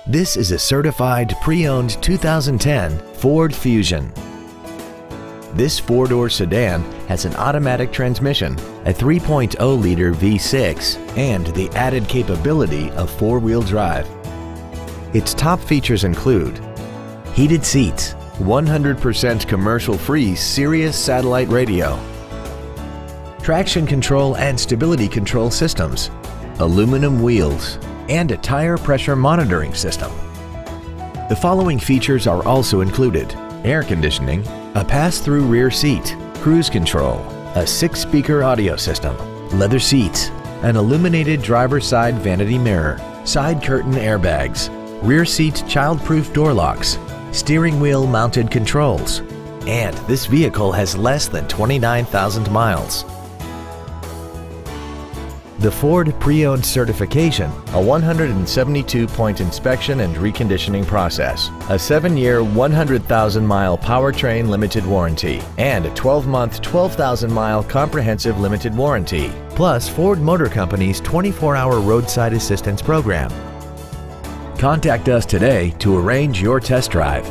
This is a certified pre-owned 2010 Ford Fusion. This four-door sedan has an automatic transmission, a 3.0-liter V6, and the added capability of four-wheel drive. Its top features include heated seats, 100% commercial-free Sirius satellite radio, traction control and stability control systems, aluminum wheels, and a tire pressure monitoring system. The following features are also included: air conditioning, a pass-through rear seat, cruise control, a 6-speaker audio system, leather seats, an illuminated driver's side vanity mirror, side curtain airbags, rear seat child-proof door locks, steering wheel mounted controls, and this vehicle has less than 29,000 miles. The Ford Pre-Owned Certification, a 172-point inspection and reconditioning process, a 7-year, 100,000-mile powertrain limited warranty, and a 12-month, 12,000-mile comprehensive limited warranty, plus Ford Motor Company's 24-hour roadside assistance program. Contact us today to arrange your test drive.